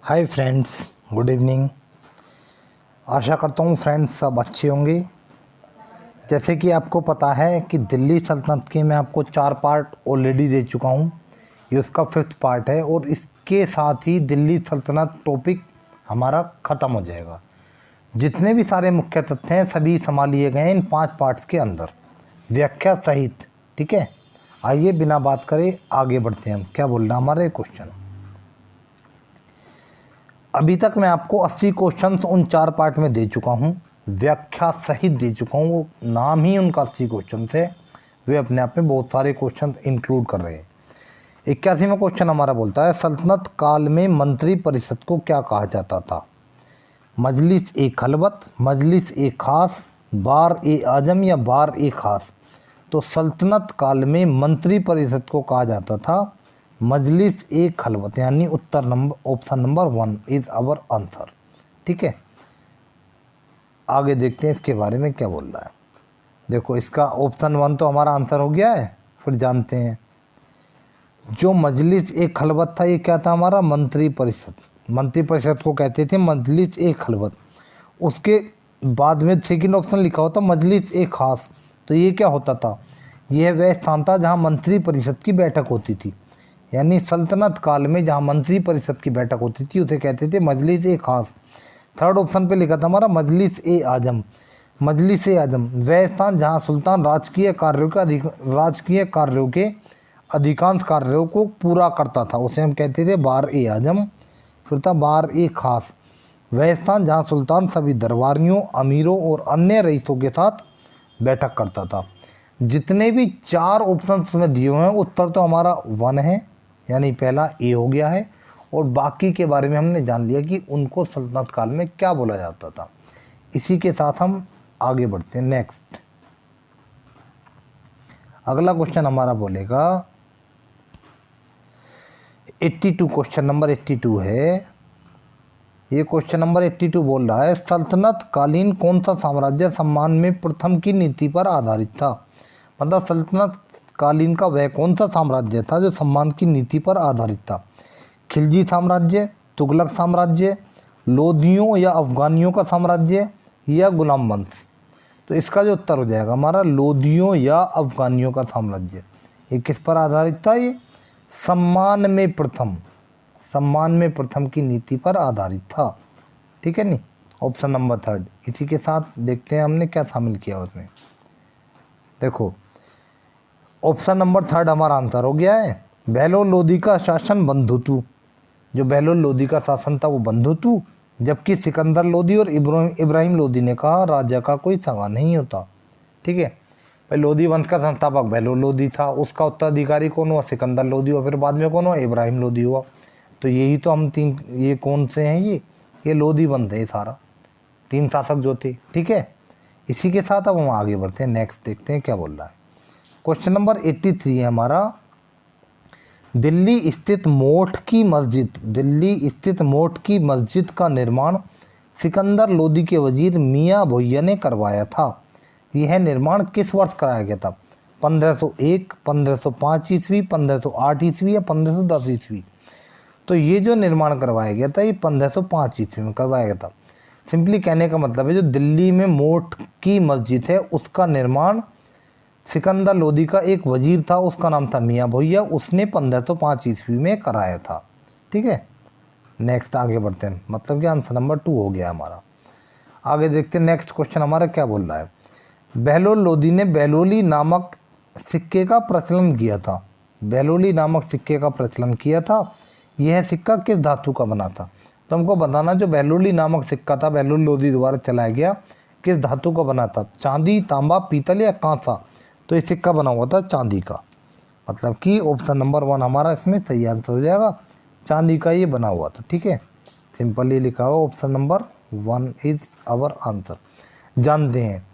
हाय friends, good evening. आशा करता हूँ फ्रेंड्स सब अच्छे होंगे। जैसे कि आपको पता है कि दिल्ली सल्तनत के मैं आपको 4 पार्ट ऑलरेडी दे चुका हूँ। ये उसका 5th पार्ट है और इसके साथ ही दिल्ली सल्तनत टॉपिक हमारा ख़त्म हो जाएगा। जितने भी सारे मुख्य तथ्य हैं सभी संभाल लिए गए इन 5 पार्ट्स के अंदर, व्याख्या सहित। ठीक है, आइए बिना बात करे आगे बढ़ते हैं। हम क्या बोल रहे हैं हमारे क्वेश्चन। अभी तक मैं आपको 80 क्वेश्चंस उन 4 पार्ट में दे चुका हूँ, व्याख्या सहित दे चुका हूँ। वो नाम ही उनका 80 क्वेश्चन है, वे अपने आप में बहुत सारे क्वेश्चन इंक्लूड कर रहे हैं। 81वां क्वेश्चन हमारा बोलता है, सल्तनत काल में मंत्री परिषद को क्या कहा जाता था? मजलिस ए खलबत, मजलिस ए खास, बार ए आजम या बार ए खास। तो सल्तनत काल में मंत्री परिषद को कहा जाता था मजलिस ए खलवत, यानी उत्तर number option number 1 is our answer. ठीक है, आगे देखते हैं इसके बारे में क्या बोल रहा है। देखो, इसका ऑप्शन 1 तो हमारा आंसर हो गया है। फिर जानते हैं जो मजलिस ए खलवत था ये क्या था? हमारा मंत्री परिषद। मंत्री परिषद को कहते थे मजलिस ए खलवत। उसके बाद में सेकंड ऑप्शन लिखा होता मजलिस ए खास। तो ये क्या होता था? यह वह स्थान था जहाँ मंत्री परिषद की बैठक होती थी, यानी सल्तनत काल में जहाँ मंत्री परिषद की बैठक होती थी उसे कहते थे मजलिस ए खास। थर्ड ऑप्शन पे लिखा था हमारा मजलिस ए आजम। मजलिस ए आजम वह स्थान जहाँ सुल्तान राजकीय कार्यों के अधिकांश कार्यों को पूरा करता था, उसे हम कहते थे बार ए आजम। फिर था बार ए खास, वह स्थान जहाँ सुल्तान सभी दरबारियों, अमीरों और अन्य रईसों के साथ बैठक करता था। जितने भी 4 ऑप्शन में दिए हुए हैं उत्तर तो हमारा 1 है, यानी पहला ए हो गया है। और बाकी के बारे में हमने जान लिया कि उनको सल्तनत काल में क्या बोला जाता था। इसी के साथ हम आगे बढ़ते हैं। नेक्स्ट अगला क्वेश्चन हमारा बोलेगा 82, क्वेश्चन नंबर 82 है। ये क्वेश्चन नंबर 82 बोल रहा है, सल्तनत कालीन कौन सा साम्राज्य सम्मान में प्रथम की नीति पर आधारित था? मतलब सल्तनत कालीन का वह कौन सा साम्राज्य था जो सम्मान की नीति पर आधारित था? खिलजी साम्राज्य, तुगलक साम्राज्य, लोदियों या अफगानियों का साम्राज्य या गुलाम वंश। तो इसका जो उत्तर हो जाएगा हमारा लोदियों या अफगानियों का साम्राज्य। ये किस पर आधारित था? ये सम्मान में प्रथम की नीति पर आधारित था। ठीक है नी, ऑप्शन नंबर 3। इसी के साथ देखते हैं हमने क्या शामिल किया उसमें। देखो, ऑप्शन नंबर 3 हमारा आंसर हो गया है। बहलोल लोदी का शासन बंधुतु, जो बहलोल लोदी का शासन था वो बंधुतु, जबकि सिकंदर लोदी और इब्राहिम लोदी ने कहा राजा का कोई सगा नहीं होता। ठीक है, भाई लोदी वंश का संस्थापक बहलोल लोदी था, उसका उत्तराधिकारी कौन हुआ? सिकंदर लोदी हुआ। फिर बाद में कौन हुआ? इब्राहिम लोदी हुआ। तो यही तो हम 3, ये कौन से हैं? ये लोदी वंश है सारा, 3 शासक जो थे। ठीक है, इसी के साथ अब हम आगे बढ़ते हैं। नेक्स्ट देखते हैं क्या बोल रहा है। क्वेश्चन नंबर 83 है हमारा, दिल्ली स्थित मोठ की मस्जिद का निर्माण सिकंदर लोदी के वजीर मियाँ भुइया ने करवाया था। यह निर्माण किस वर्ष कराया गया था? 1501, 1505 ईस्वी, 1508 ईस्वी या 1510 ईस्वी। तो ये जो निर्माण करवाया गया था ये 1505 ईस्वी में करवाया गया था। सिंपली कहने का मतलब है जो दिल्ली में मोठ की मस्जिद है उसका निर्माण सिकंदर लोदी का एक वजीर था, उसका नाम था मियाँ भुइया, उसने 1505 ईस्वी में कराया था। ठीक है, नेक्स्ट आगे बढ़ते हैं। मतलब कि आंसर नंबर 2 हो गया हमारा। आगे देखते हैं नेक्स्ट क्वेश्चन हमारा क्या बोल रहा है। बहलोल लोदी ने बहलोली नामक सिक्के का प्रचलन किया था। बहलोली नामक सिक्के का प्रचलन किया था। यह सिक्का किस धातु का बना था? तो हमको बताना जो बहलोली नामक सिक्का था बहलोल लोदी द्वारा चलाया गया, किस धातु का बना था? चांदी, तांबा, पीतल या कांसा। तो ये सिक्का बना हुआ था चांदी का। मतलब कि ऑप्शन नंबर 1 हमारा इसमें सही आंसर हो जाएगा, चांदी का ये बना हुआ था। ठीक है, सिंपली लिखा हुआ option number 1 is our answer. जानते हैं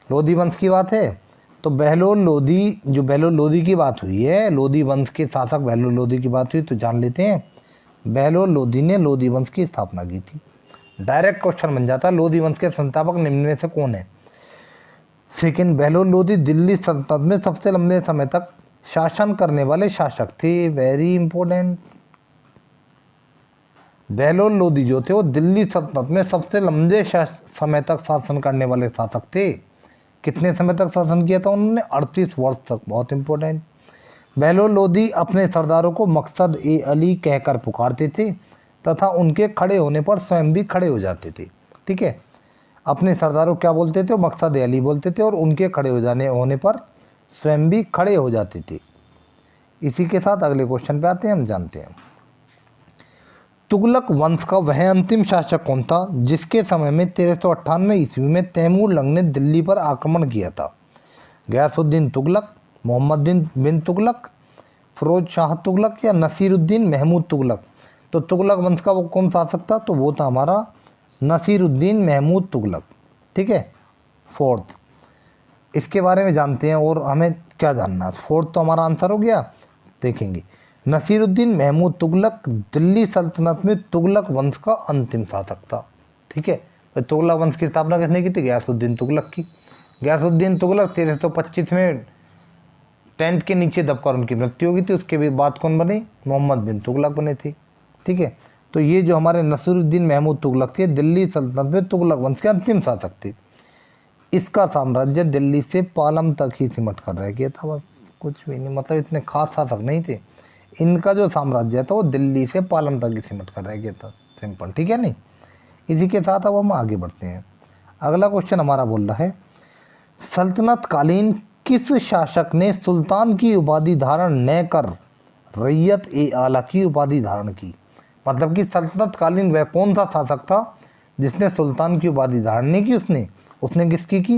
लोदी वंश की बात है तो बहलोल लोदी की बात हुई है, लोदी वंश के शासक बहलोल लोदी की बात हुई, तो जान लेते हैं बहलोल लोदी ने लोदी वंश की स्थापना की थी। डायरेक्ट क्वेश्चन बन जाता, लोदी वंश के संस्थापक निम्न में से कौन है? सेकंड, बहलोल लोदी दिल्ली सल्तनत में सबसे लंबे समय तक शासन करने वाले शासक थे। Very important. बहलोल लोदी जो थे वो दिल्ली सल्तनत में सबसे लंबे समय तक शासन करने वाले शासक थे। कितने समय तक शासन किया था उन्होंने? 38 वर्ष तक। बहुत इंपॉर्टेंट। बहलोल लोदी अपने सरदारों को मकसद ए अली कहकर पुकारते थे तथा उनके खड़े होने पर स्वयं भी खड़े हो जाते थे। ठीक है, अपने सरदारों क्या बोलते थे? मकसद ए अली बोलते थे और उनके खड़े होने पर स्वयं भी खड़े हो जाते थे। इसी के साथ अगले क्वेश्चन पे आते हैं, हम जानते हैं तुगलक वंश का वह अंतिम शासक कौन था जिसके समय में 1398 ईस्वी में तैमूर लंग ने दिल्ली पर आक्रमण किया था? गयासुद्दीन तुगलक, मोहम्मद बिन तुगलक, फिरोज शाह तुगलक या नसीरुद्दीन महमूद तुगलक? तो तुगलक वंश का वो कौन शासक था? तो वो था हमारा नसीरुद्दीन महमूद तुगलक। ठीक है, फोर्थ। इसके बारे में जानते हैं और हमें क्या जानना है। फोर्थ तो हमारा आंसर हो गया। देखेंगे, नसीरुद्दीन महमूद तुगलक दिल्ली सल्तनत में तुगलक वंश का अंतिम शासक था। ठीक है, तो तुगलक वंश की स्थापना किसने की थी? गयासुद्दीन तुगलक की। गयासुद्दीन तुगलक 1325 में टेंट के नीचे दबकर उनकी मृत्यु हो गई थी। उसके भी बाद कौन बने? मोहम्मद बिन तुगलक बने थे। ठीक है, तो ये जो हमारे नसीरुद्दीन महमूद तुगलक थे दिल्ली सल्तनत में तुगलक वंश के अंतिम शासक थे। इसका साम्राज्य दिल्ली से पालम तक ही सिमट कर रह गया था, बस कुछ भी नहीं, मतलब इतने खास शासक नहीं थे। इनका जो साम्राज्य था वो दिल्ली से पालम तक ही सिमट कर रह गया था, सिंपल। ठीक है नहीं, इसी के साथ अब हम आगे बढ़ते हैं। अगला क्वेश्चन हमारा बोल रहा है सल्तनत कालीन किस शासक ने सुल्तान की उपाधि धारण न कर रैयत ए आला की उपाधि धारण की? मतलब कि सल्तनत कालीन वह कौन सा शासक था जिसने सुल्तान की उपाधि धारण नहीं की? उसने किसकी की?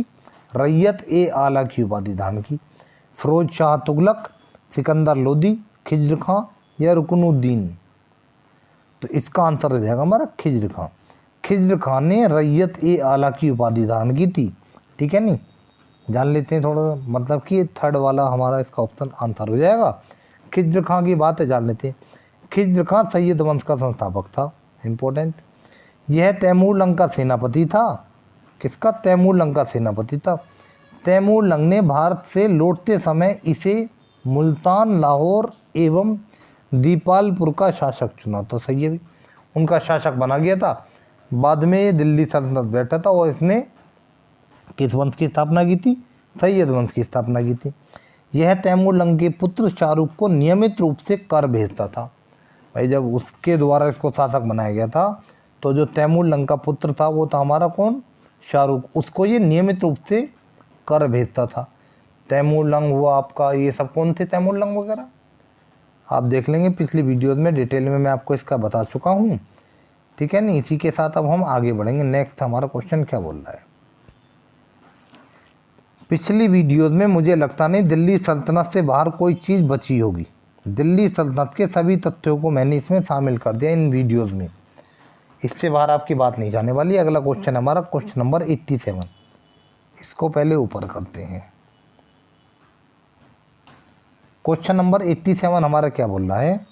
रैयत ए आला की उपाधि धारण की। फिरोज शाह तुगलक, सिकंदर लोदी, खिज्र खां या रुकनुद्दीन? तो इसका आंसर हो जाएगा हमारा खिज्र खां। खिज्र खां ने रैयत ए आला की उपाधि धारण की थी। ठीक है नहीं, जान लेते हैं थोड़ा सा, मतलब कि थर्ड वाला हमारा इसका ऑप्शन आंसर हो जाएगा। खिज्र खां की बात है, जान लेते हैं। खिज्र खां सैयद वंश का संस्थापक था। इंपॉर्टेंट। यह तैमूर लंग का सेनापति था। किसका? तैमूर लंग का सेनापति था। तैमूर लंग ने भारत से लौटते समय इसे मुल्तान, लाहौर एवं दीपालपुर का शासक चुना था। सही है भी, उनका शासक बना गया था। बाद में ये दिल्ली सल्तनत बैठा था और इसने किस वंश की स्थापना की थी? सैयद वंश की स्थापना की थी। यह तैमूर लंग के पुत्र शाहरुख को नियमित रूप से कर भेजता था। भाई जब उसके द्वारा इसको शासक बनाया गया था तो जो तैमूर लंग का पुत्र था वो था हमारा कौन? शाहरुख। उसको ये नियमित रूप से कर भेजता था। तैमूर लंग हुआ आपका, ये सब कौन थे तैमूर लंग वगैरह? आप देख लेंगे पिछली वीडियोस में डिटेल में मैं आपको इसका बता चुका हूँ। ठीक है नहीं, इसी के साथ अब हम आगे बढ़ेंगे। नेक्स्ट हमारा क्वेश्चन क्या बोल रहा है? पिछली वीडियोस में मुझे लगता नहीं दिल्ली सल्तनत से बाहर कोई चीज़ बची होगी। दिल्ली सल्तनत के सभी तथ्यों को मैंने इसमें शामिल कर दिया इन वीडियोस में। इससे बाहर आपकी बात नहीं जाने वाली। अगला क्वेश्चन हमारा क्वेश्चन नंबर 87। इसको पहले ऊपर करते हैं। क्वेश्चन नंबर 87 हमारा क्या बोल रहा है?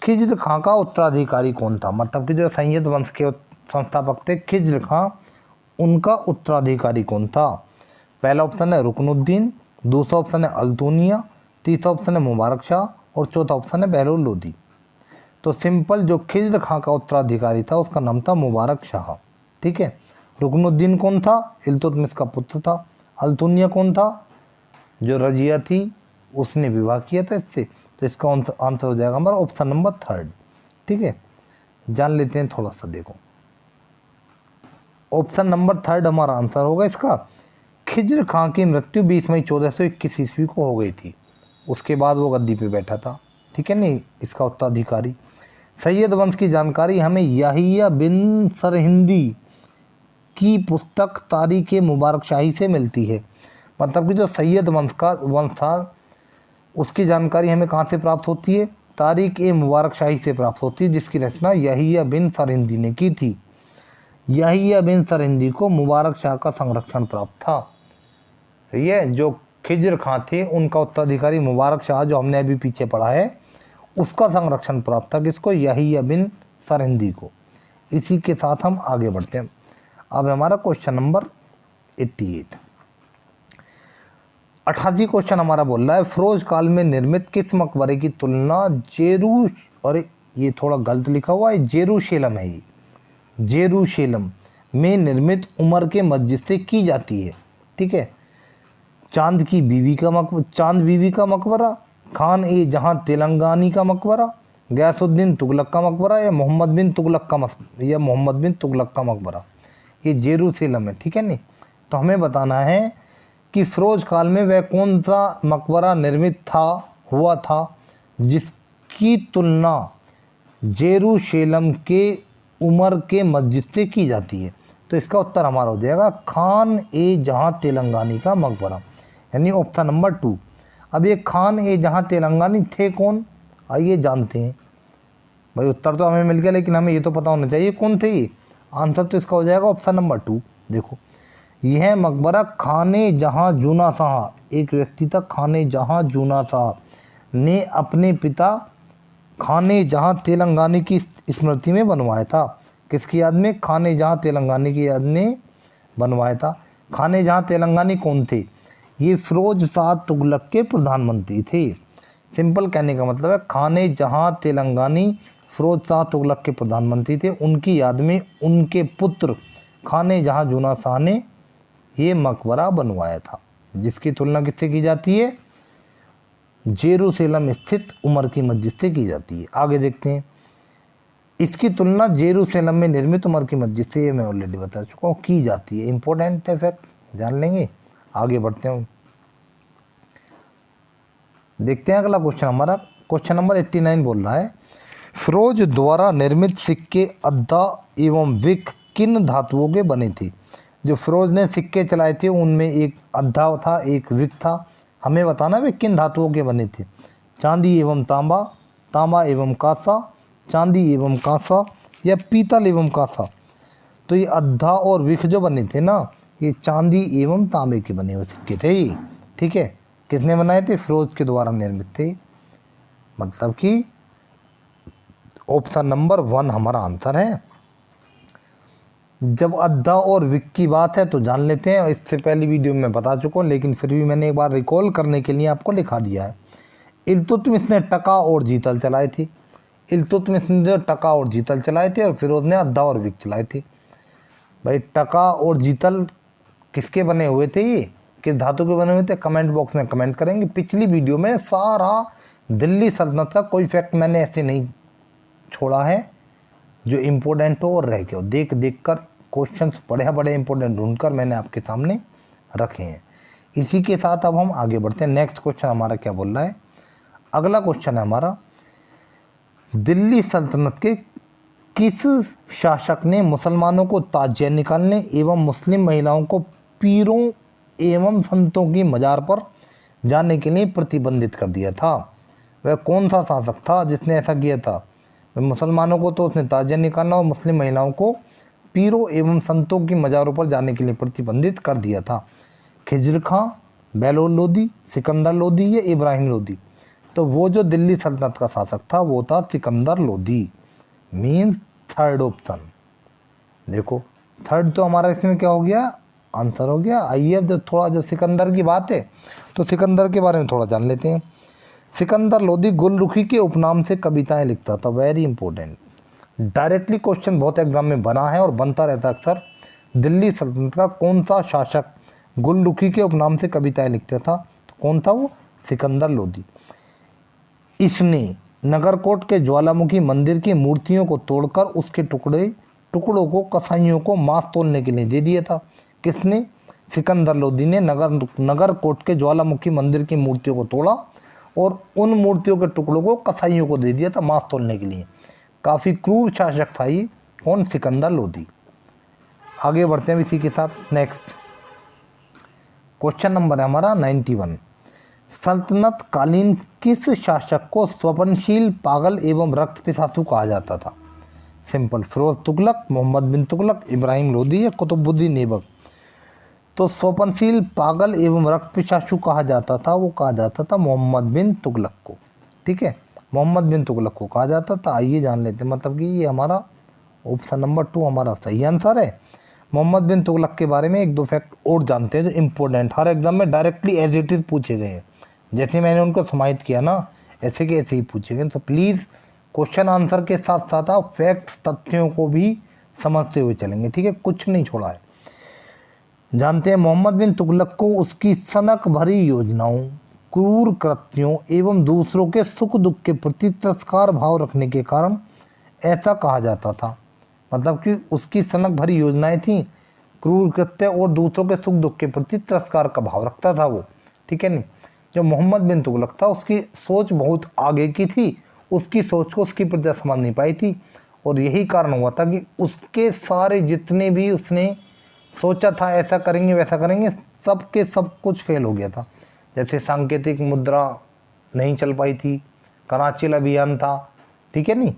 खिज्र खां का उत्तराधिकारी कौन था? मतलब कि जो सैयद वंश के संस्थापक थे खिज्र खां, उनका उत्तराधिकारी कौन था? पहला ऑप्शन है रुकनुद्दीन, दूसरा ऑप्शन है अल्तुनिया, तीसरा ऑप्शन है मुबारक शाह और चौथा ऑप्शन है बहलोल लोदी। तो सिंपल, जो खिज्र खां का उत्तराधिकारी था उसका नाम था मुबारक शाह। ठीक है, रुकनुद्दीन कौन था? इल्तुतमिश का पुत्र था। अल्तुनिया कौन था? जो रजिया थी उसने विवाह किया था इससे। तो इसका आंसर हो जाएगा हमारा ऑप्शन नंबर 3। ठीक है, जान लेते हैं थोड़ा सा। देखो, ऑप्शन नंबर 3 हमारा आंसर होगा इसका। खिज्र खां की मृत्यु 20 मई 1421 ईस्वी को हो गई थी। उसके बाद वो गद्दी पे बैठा था। ठीक है नहीं, इसका उत्तराधिकारी। सैयद वंश की जानकारी हमें याहिया बिन सरहिंदी की पुस्तक तारीख मुबारक शाही से मिलती है। मतलब कि जो सैयद वंश था उसकी जानकारी हमें कहाँ से प्राप्त होती है? तारीख मुबारक शाही से प्राप्त होती है, जिसकी रचना याहिया बिन सरहिंदी ने की थी। याहिया बिन सरहिंदी को मुबारक शाह का संरक्षण प्राप्त था। ये जो खिज्र खां थे उनका उत्तराधिकारी मुबारक शाह, जो हमने अभी पीछे पढ़ा है, उसका संरक्षण प्राप्त था किसको? याहिया बिन सरहिंदी को। इसी के साथ हम आगे बढ़ते हैं। अब हमारा क्वेश्चन नंबर 88। 88 क्वेश्चन हमारा बोल रहा है फिरोज काल में निर्मित किस मकबरे की तुलना ये थोड़ा गलत लिखा हुआ है, जेरूशलेम है ये, जेरूशलेम में निर्मित उमर के मस्जिद से की जाती है। ठीक है। चांद बीवी का मकबरा, खान ए जहां तेलंगानी का मकबरा, गयासुद्दीन तुगलक का मकबरा, या मोहम्मद बिन तुगलक का मकबरा। ये जेरूशलेम है। ठीक है नहीं। तो हमें बताना है कि फ़िरोज काल में वह कौन सा मकबरा निर्मित हुआ था जिसकी तुलना जेरूशलेम के उमर के मस्जिद से की जाती है। तो इसका उत्तर हमारा हो जाएगा खान ए जहां तेलंगानी का मकबरा, यानी ऑप्शन नंबर 2। अब ये खान ए जहां तेलंगानी थे कौन, आइए जानते हैं। भाई उत्तर तो हमें मिल गया, लेकिन हमें ये तो पता होना चाहिए कौन थे ये। आंसर तो इसका हो जाएगा ऑप्शन नंबर 2। देखो, यह मकबरा खाने जहां जूना शाह, एक व्यक्ति था खाने जहां जूना शाह, ने अपने पिता खाने जहां तेलंगानी की स्मृति में बनवाया था। किसकी याद में? खाने जहां तेलंगानी की याद में बनवाया था। खाने जहां तेलंगानी कौन थे? ये फ़िरोज शाह तुगलक के प्रधानमंत्री थे। सिंपल कहने का मतलब है खाने जहां तेलंगानी फ़िरोज शाह तुगलक के प्रधानमंत्री थे, उनकी याद में उनके पुत्र खाने जहां जूना शाह ने ये मकबरा बनवाया था, जिसकी तुलना किससे की जाती है? जेरूशलेम स्थित उमर की मस्जिद से की जाती है। आगे देखते हैं, इसकी तुलना जेरूशलेम में निर्मित उमर की मस्जिद से, ये मैं ऑलरेडी बता चुका हूँ, की जाती है। इंपॉर्टेंट है, फैक्ट जान लेंगे। आगे बढ़ते हैं, देखते हैं अगला क्वेश्चन हमारा। क्वेश्चन नंबर 89 बोल रहा है, फ़िरोज द्वारा निर्मित सिक्के अद्दा एवं विक किन धातुओं के बने थे? जो फ़िरोज ने सिक्के चलाए थे उनमें एक अद्दा था, एक विक था। हमें बताना वे किन धातुओं के बने थे? चांदी एवं तांबा, तांबा एवं कांसा, चांदी एवं कांसा, या पीतल एवं कांसा। तो ये अद्दा और विक जो बने थे ना, ये चांदी एवं तांबे के बने हुए सिक्के थे ये। ठीक है। किसने बनाए थे? फ़िरोज के द्वारा निर्मित थे। मतलब कि ऑप्शन नंबर 1 हमारा आंसर है। जब अद्दा और विक की बात है तो जान लेते हैं, इससे पहली वीडियो में बता चुका हूँ, लेकिन फिर भी मैंने एक बार रिकॉल करने के लिए आपको लिखा दिया है। इल्तुतमिश ने टका और जीतल चलाए थे। इल्तुतमिश ने जो टका और जीतल चलाए थे, और फ़िरोज ने अद्दा और विक चलाए थे। भाई टका और जीतल किसके बने हुए थे? ये किस धातु के बने हुए थे? कमेंट बॉक्स में कमेंट करेंगे। पिछली वीडियो में सारा दिल्ली सल्तनत का कोई फैक्ट मैंने ऐसे नहीं छोड़ा है जो इम्पोर्टेंट हो और रह गया हो। देख कर क्वेश्चंस बड़े इंपॉर्टेंट ढूंढकर मैंने आपके सामने रखे हैं। इसी के साथ अब हम आगे बढ़ते हैं। नेक्स्ट क्वेश्चन हमारा क्या बोल रहा है? अगला क्वेश्चन है हमारा, दिल्ली सल्तनत के किस शासक ने मुसलमानों को ताजिया निकालने एवं मुस्लिम महिलाओं को पीरों एवं संतों की मज़ार पर जाने के लिए प्रतिबंधित कर दिया था? वह कौन सा शासक था जिसने ऐसा किया था? मुसलमानों को तो उसने ताजिया निकालना और मुस्लिम महिलाओं को पीरों एवं संतों की मज़ारों पर जाने के लिए प्रतिबंधित कर दिया था। खिजर खां, बेलोल लोदी, सिकंदर लोदी या इब्राहिम लोदी? तो वो जो दिल्ली सल्तनत का शासक था वो था Sikandar Lodi, means third option. देखो थर्ड तो हमारा इसमें क्या हो गया? आंसर हो गया। आइए अब जब सिकंदर की बात है तो सिकंदर के बारे में थोड़ा जान लेते हैं। सिकंदर लोदी गुलरुखी के उपनाम से कविताएं लिखता था। वेरी इंपॉर्टेंट, डायरेक्टली क्वेश्चन बहुत एग्जाम में बना है और बनता रहता है अक्सर। दिल्ली सल्तनत का कौन सा शासक गुलरुखी के उपनाम से कविताएं लिखता था? तो कौन था वो? सिकंदर लोदी। इसने नगरकोट के ज्वालामुखी मंदिर की मूर्तियों को तोड़कर उसके टुकड़ों को कसाईयों को मांस तोलने के लिए दे दिया था। किसने? सिकंदर लोदी ने नगरकोट के ज्वालामुखी मंदिर की मूर्तियों को तोड़ा और उन मूर्तियों के टुकड़ों को कसाईयों को दे दिया था मांस तोलने के लिए। काफ़ी क्रूर शासक था ये। कौन? सिकंदर लोदी। आगे बढ़ते हैं इसी के साथ। नेक्स्ट क्वेश्चन नंबर है हमारा 91। सल्तनत कालीन किस शासक को स्वप्नशील, पागल एवं रक्त पिशाचु कहा जाता था? सिंपल, फ़िरोज तुगलक, मोहम्मद बिन तुगलक, इब्राहिम लोदी या कुतुबुद्दीन ऐबक? तो स्वप्नशील, पागल एवं रक्त पिशाचु कहा जाता था, वो कहा जाता था मोहम्मद बिन तुगलक को। ठीक है, मोहम्मद बिन तुगलक को कहा जाता था। आइए जान लेते हैं, मतलब कि ये हमारा ऑप्शन नंबर 2 हमारा सही आंसर है। मोहम्मद बिन तुगलक के बारे में एक दो फैक्ट और जानते हैं जो इम्पोर्टेंट हर एग्जाम में डायरेक्टली एज इट इज़ पूछे गए हैं। जैसे मैंने उनको समाहित किया ना, ऐसे के ऐसे ही पूछे गए। तो प्लीज़ क्वेश्चन आंसर के साथ साथ आप फैक्ट्स तथ्यों को भी समझते हुए चलेंगे, ठीक है, कुछ नहीं छोड़ा है। जानते हैं मोहम्मद बिन तुगलक को उसकी सनक भरी योजनाओं, क्रूर कृत्यों एवं दूसरों के सुख दुख के प्रति तिरस्कार भाव रखने के कारण ऐसा कहा जाता था। मतलब कि उसकी सनक भरी योजनाएं थी, क्रूर कृत्य और दूसरों के सुख दुख के प्रति तिरस्कार का भाव रखता था वो, ठीक है नहीं। जो मोहम्मद बिन तुगलक था उसकी सोच बहुत आगे की थी, उसकी सोच को उसकी प्रजा समझ नहीं पाई थी, और यही कारण हुआ था कि उसके सारे जितने भी उसने सोचा था ऐसा करेंगे वैसा करेंगे, सब के सब कुछ फेल हो गया था। जैसे सांकेतिक मुद्रा नहीं चल पाई थी, कराची अभियान था, ठीक है नहीं।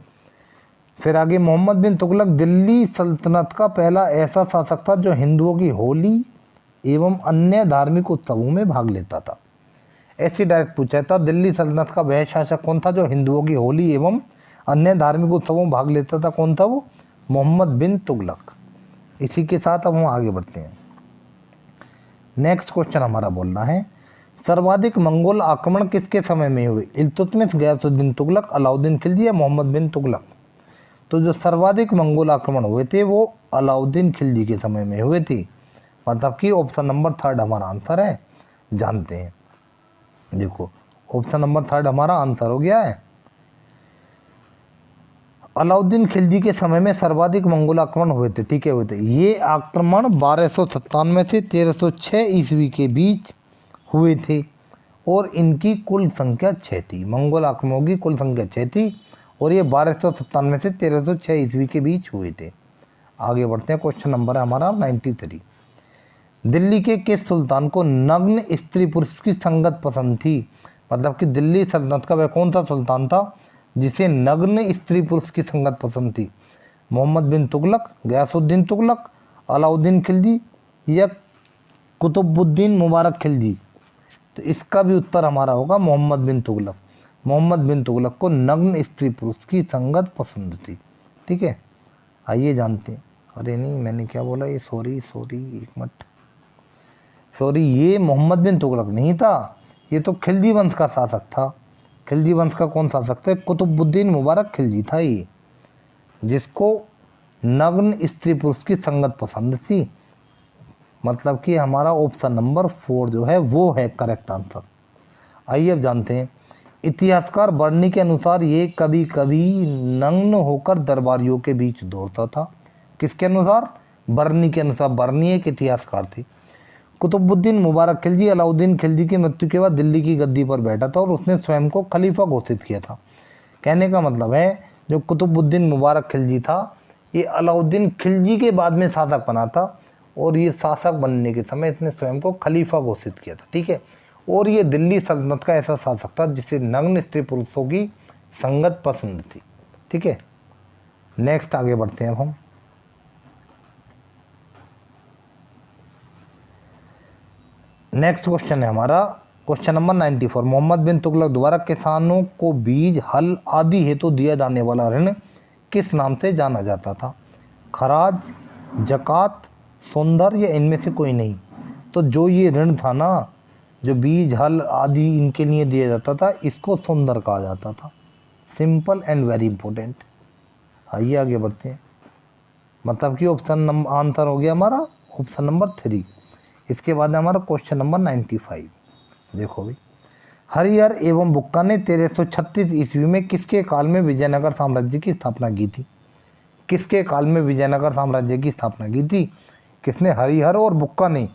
फिर आगे मोहम्मद बिन तुगलक दिल्ली सल्तनत का पहला ऐसा शासक था जो हिंदुओं की होली एवं अन्य धार्मिक उत्सवों में भाग लेता था। ऐसे डायरेक्ट पूछा था, दिल्ली सल्तनत का वह शासक कौन था जो हिंदुओं की होली एवं अन्य धार्मिक उत्सवों में भाग लेता था? कौन था वो? मोहम्मद बिन तुगलक। इसी के साथ अब हम आगे बढ़ते हैं। नेक्स्ट क्वेश्चन हमारा बोलना है, सर्वाधिक मंगोल आक्रमण किसके समय में हुए? इल्तुतमिश, गयासुद्दीन तुगलक, अलाउद्दीन खिलजी या मोहम्मद बिन तुगलक? तो जो सर्वाधिक मंगोल आक्रमण हुए थे वो अलाउद्दीन खिलजी के समय में हुए थे। मतलब कि ऑप्शन नंबर 3 हमारा आंसर है। जानते हैं, देखो ऑप्शन नंबर 3 हमारा आंसर हो गया है। अलाउद्दीन खिलजी के समय में सर्वाधिक मंगोल आक्रमण हुए थे, ठीक है, हुए थे। ये आक्रमण 1297 से 1306 ईस्वी के बीच हुए थे और इनकी कुल संख्या 6 थी। मंगोल आक्रमणों की कुल संख्या 6 थी और ये 1297 से 1306 ईस्वी के बीच हुए थे। आगे बढ़ते हैं, क्वेश्चन नंबर है हमारा 93। दिल्ली के किस सुल्तान को नग्न स्त्री पुरुष की संगत पसंद थी? मतलब कि दिल्ली सल्तनत का वह कौन सा सुल्तान था जिसे नग्न स्त्री पुरुष की संगत पसंद थी? मोहम्मद बिन तुगलक, गयासुद्दीन तुगलक, अलाउद्दीन खिलजी या कुतुबुद्दीन मुबारक खिलजी? तो इसका भी उत्तर हमारा होगा मोहम्मद बिन तुगलक। मोहम्मद बिन तुगलक को नग्न स्त्री पुरुष की संगत पसंद थी, ठीक है। आइए जानते हैं। अरे नहीं, मैंने क्या बोला, ये सॉरी एक मिनट, सॉरी, ये मोहम्मद बिन तुगलक नहीं था, ये तो खिलजी वंश का शासक था। खिलजी वंश का कौन शासक था? कुतुबुद्दीन मुबारक खिलजी था ये, जिसको नग्न स्त्री पुरुष की संगत पसंद थी। मतलब कि हमारा ऑप्शन नंबर 4 जो है वो है करेक्ट आंसर। आइए अब जानते हैं। इतिहासकार बर्नी के अनुसार ये कभी कभी नग्न होकर दरबारियों के बीच दौड़ता था। किसके अनुसार? बर्नी के अनुसार। बर्नी एक इतिहासकार थे। कुतुबुद्दीन मुबारक खिलजी अलाउद्दीन खिलजी की मृत्यु के बाद दिल्ली की गद्दी पर बैठा था और उसने स्वयं को खलीफा घोषित किया था। कहने का मतलब है जो कुतुबुद्दीन मुबारक खिलजी था ये अलाउद्दीन खिलजी के बाद में शासक बना था और ये शासक बनने के समय इसने स्वयं को खलीफा घोषित किया था, ठीक है। और ये दिल्ली सल्तनत का ऐसा शासक था जिसे नग्न स्त्री पुरुषों की संगत पसंद थी, ठीक है। नेक्स्ट आगे बढ़ते हैं अब हम। नेक्स्ट क्वेश्चन है हमारा क्वेश्चन नंबर 94। मोहम्मद बिन तुगलक द्वारा किसानों को बीज, हल आदि हेतु दिया जाने वाला ऋण किस नाम से जाना जाता था? खराज, जकात, सौंदर या इनमें से कोई नहीं? तो जो ये ऋण था ना, जो बीज, हल आदि इनके लिए दिया जाता था, इसको सौंदर कहा जाता था। Simple and very important. आइए आगे बढ़ते हैं। मतलब कि ऑप्शन नंबर आंसर हो गया हमारा ऑप्शन नंबर 3। इसके बाद हमारा क्वेश्चन नंबर 95। देखो भाई, हरिहर एवं बुक्का ने 1336 ईस्वी में किसके काल में विजयनगर साम्राज्य की स्थापना की थी? किसके काल में विजयनगर साम्राज्य की स्थापना की थी? किसने? हरिहर और बुक्का ने।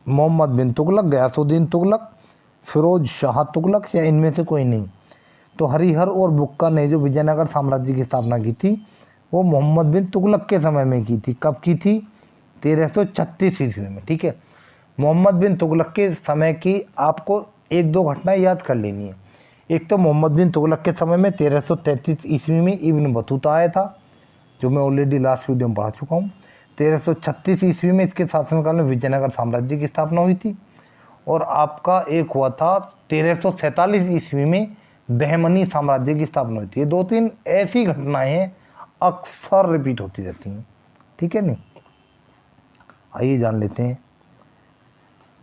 मोहम्मद बिन तुगलक, गयासुद्दीन तुगलक, फिरोज शाह तुगलक या इनमें से कोई नहीं? तो हरिहर और बुक्का ने जो विजयनगर साम्राज्य की स्थापना की थी वो मोहम्मद बिन तुगलक के समय में की थी। कब की थी? 1336 ईस्वी में, ठीक है। मोहम्मद बिन तुगलक के समय की आपको 1-2 घटनाएं याद कर लेनी है। एक तो मोहम्मद बिन तुगलक के समय में 1333 ईस्वी में इब्न बतूता आया था, जो मैं ऑलरेडी लास्ट वीडियो में पढ़ा चुका हूँ। 1336 ईस्वी में इसके शासनकाल में विजयनगर साम्राज्य की स्थापना हुई थी। और आपका एक हुआ था 1347 ईस्वी में बहमनी साम्राज्य की स्थापना हुई थी। ये 2-3 ऐसी घटनाएं हैं अक्सर रिपीट होती रहती हैं, ठीक है नहीं। आइए जान लेते हैं।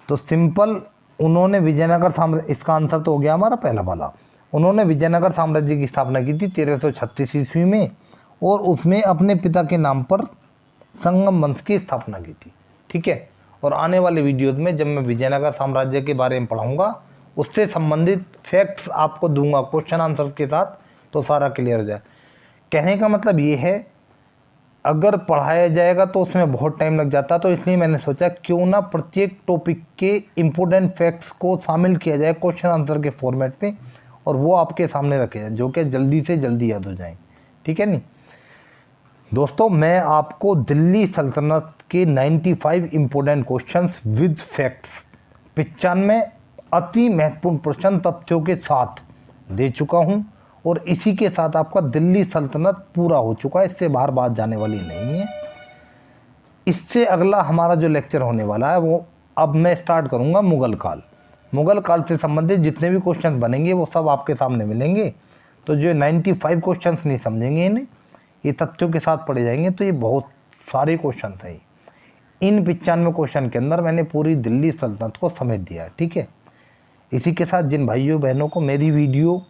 तो सिंपल, उन्होंने विजयनगर साम्राज्य, इसका आंसर तो हो गया हमारा पहला वाला। उन्होंने विजयनगर साम्राज्य की स्थापना की थी 1336 ईस्वी में, और उसमें अपने पिता के नाम पर संगम वंश की स्थापना की थी। ठीक है, और आने वाले वीडियोज़ में जब मैं विजयनगर साम्राज्य के बारे में पढ़ाऊँगा, उससे संबंधित फैक्ट्स आपको दूंगा क्वेश्चन आंसर के साथ, तो सारा क्लियर हो जाए। कहने का मतलब ये है, अगर पढ़ाया जाएगा तो उसमें बहुत टाइम लग जाता, तो इसलिए मैंने सोचा क्यों ना प्रत्येक टॉपिक के इम्पोर्टेंट फैक्ट्स को शामिल किया जाए क्वेश्चन आंसर के फॉर्मेट पे, और वो आपके सामने रखे जाए जो कि जल्दी से जल्दी याद हो जाए। ठीक है नहीं दोस्तों, मैं आपको दिल्ली सल्तनत के 95 इम्पोर्टेंट क्वेश्चंस विद फैक्ट्स 95 अति महत्वपूर्ण प्रश्न तथ्यों के साथ दे चुका हूं, और इसी के साथ आपका दिल्ली सल्तनत पूरा हो चुका है। इससे बाहर बात जाने वाली नहीं है। इससे अगला हमारा जो लेक्चर होने वाला है वो अब मैं स्टार्ट करूंगा मुगल काल। मुगल काल से संबंधित जितने भी क्वेश्चन बनेंगे वो सब आपके सामने मिलेंगे। तो जो 95 क्वेश्चन नहीं समझेंगे इन्हें, ये तथ्यों के साथ पढ़े जाएंगे, तो ये बहुत सारे क्वेश्चन थे। इन 95 क्वेश्चन के अंदर मैंने पूरी दिल्ली सल्तनत को समेट दिया है। ठीक है, इसी के साथ जिन भाइयों बहनों को मेरी वीडियो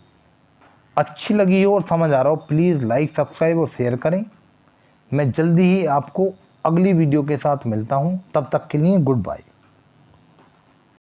अच्छी लगी हो और समझ आ रहा हो, प्लीज़ लाइक सब्सक्राइब और शेयर करें। मैं जल्दी ही आपको अगली वीडियो के साथ मिलता हूं, तब तक के लिए गुड बाय।